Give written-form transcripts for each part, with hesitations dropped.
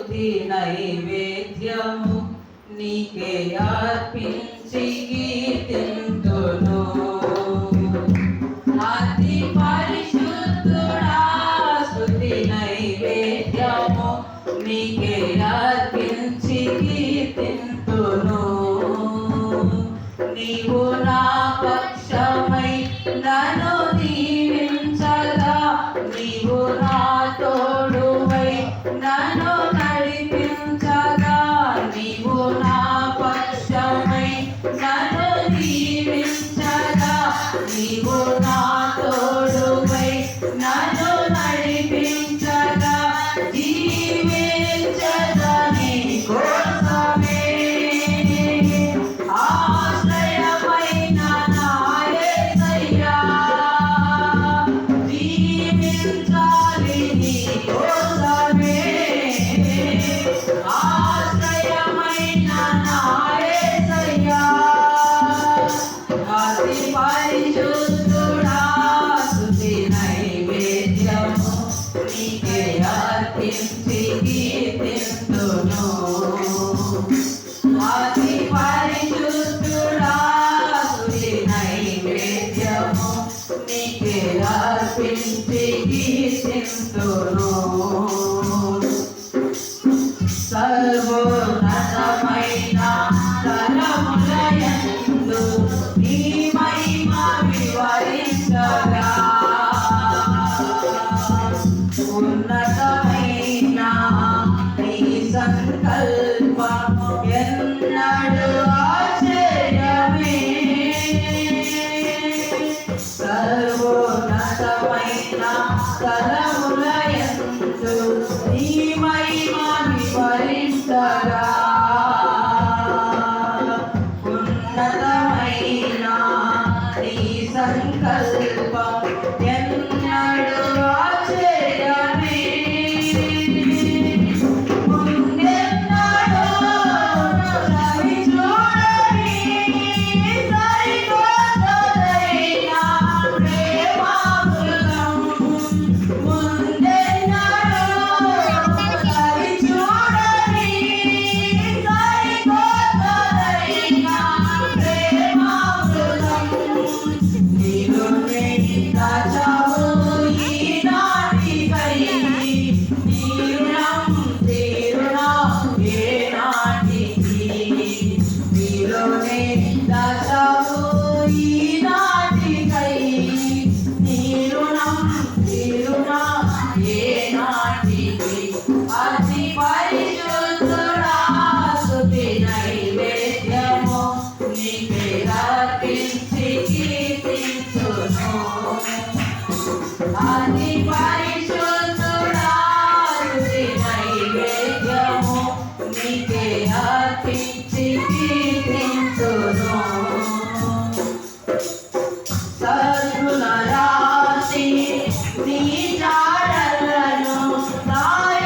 స్తుతి నైవేద్యము నీకే అర్పించి కీర్తింతును. అతి పరిశుద్ధుడా స్తుతి నైవేద్యము నీకే అర్పించి కీర్తింతును. నీవు నా పక్షమై నన్ను దీవించగా, నీవు నా తోడువై నన్ను నడిపించగా, నీవు నా పక్షమై నన్ను దీవించగా, నీవు నా తోడువై నన్ను నడిపించగా, జీవించదని కోసమే ఆశ్రయమైన నా యేసయ్యా, జీవించాలి నీ కోసమే ఆశ్రయమైన నా యేసయ్యా. అతి పరిశుద్ధుడా స్తుతి నైవేద్యము నీకే అర్పించి కీర్తింతును. అతి పరిశుద్ధుడా స్తుతి నైవేద్యము నీకే అర్పించి కీర్తింతును. సర్వోన్నతమైన తలములయందు నీ మహిమ వివరించగా, ఉన్నతమైన నీ సంకల్పం ఎన్నడూ ఆశ్చర్యమే. సర్వోన్నతమైన తలములయందు నీ మహిమ వివరించగా, ఉన్నతమైన నీ సంకల్పం ఎన్నడూ ఆశ్చర్యమే. ముందెన్నడూ రవి చూడని సరికొత్తదైన ప్రేమామృతం, ముందెన్నడూ రవి చూడని సరికొత్తదైన ప్రేమామృతం, నీలోనే దాచావు ఈనాటికై, నీ రుణం తీరునా ఏనాటికి. నీలోనే దాచావు ఈనాటికై, నీ రుణం తీరునా ఏనాటికి. అతి పరిశుద్ధుడా స్తుతి నైవేద్యము నీకే అర్పించి కీర్తింతును. అతి పరిశుద్ధుడా స్తుతి నైవేద్యము నీకే అర్పించి కీర్తింతును. సద్గుణ రాశి నీ జాడలను నాయ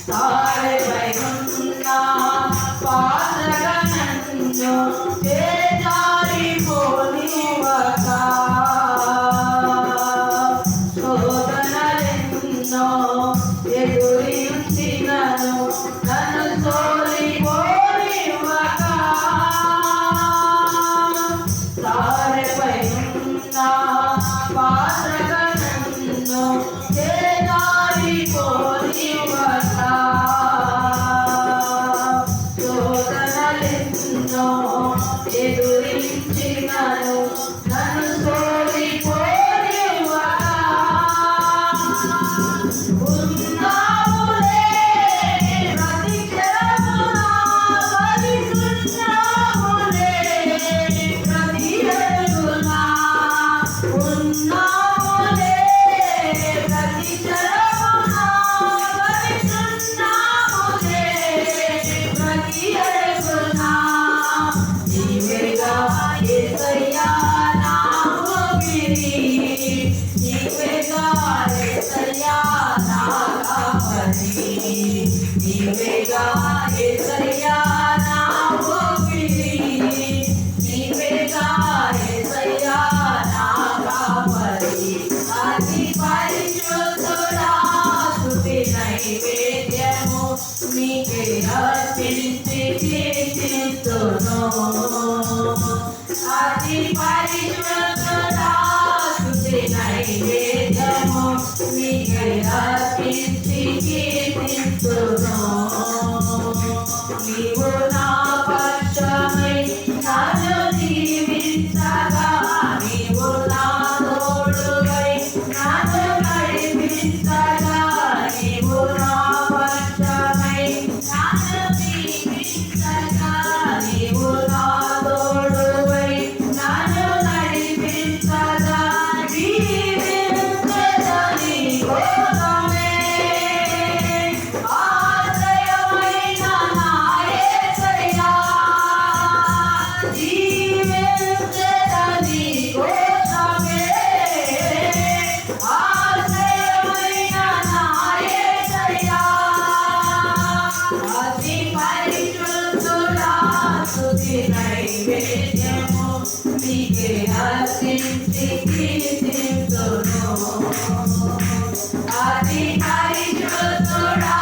తాళపై ఉన్న పాత్రగా నన్ను చేజారిపోనివ్వక శోధనలెన్నో ఎదురించినను నన్ను తోలిపోనివ్వక తాళపై ఉన్న పాత్రగా నన్ను చేజారిపోనివ్వక శోధనలెన్నో ఎదురించినను నన్ను తోలిపోనివ్వక ఉన్నావులే ప్రతి క్షణమున పరిశుద్ధములే ప్రతి అడుగున ఉన్నావులే ప్రతి క్షణమున పరిశుద్ధములే ప్రతి అడుగున నీవేగా యేసయ్యా నా ఊపిరి నీవేగా యేసయ్యా నా కాపరి నీవేగా యేసయ్యా నా ఊపిరి నీవేగా యేసయ్యా నా కాపరి అతి పరిశుద్ధుడా స్తుతి నైవేద్యము నీకే అర్పించి కీర్తింతును అతి పరిశుద్ధుడా స్తుతి నైవేద్యము నీకే అర్పించి కీర్తింతును నీవు నా పక్షమై నన్ను దీవించగా నీవు నా తోడువై నన్ను నడిపించగా నీవు నా పక్షమై నన్ను దీవించగా నీవు నా తోడువై నన్ను నడిపించగా దీవించదని కోసమే ఆశ్రయమైన నా యేసయ్యా దీవించదని కోసమే ఆశ్రయమైన నా యేసయ్యా అతి పరిశుద్ధుడా స్తుతి నైవేద్యము నీకే అర్పించి కీర్తింతును అతి పరిశుద్ధుడా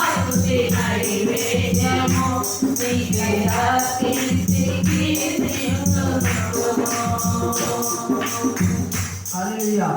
స్తుతి నైవేద్యము నీకే అర్పించి కీర్తింతును హల్లెలూయా.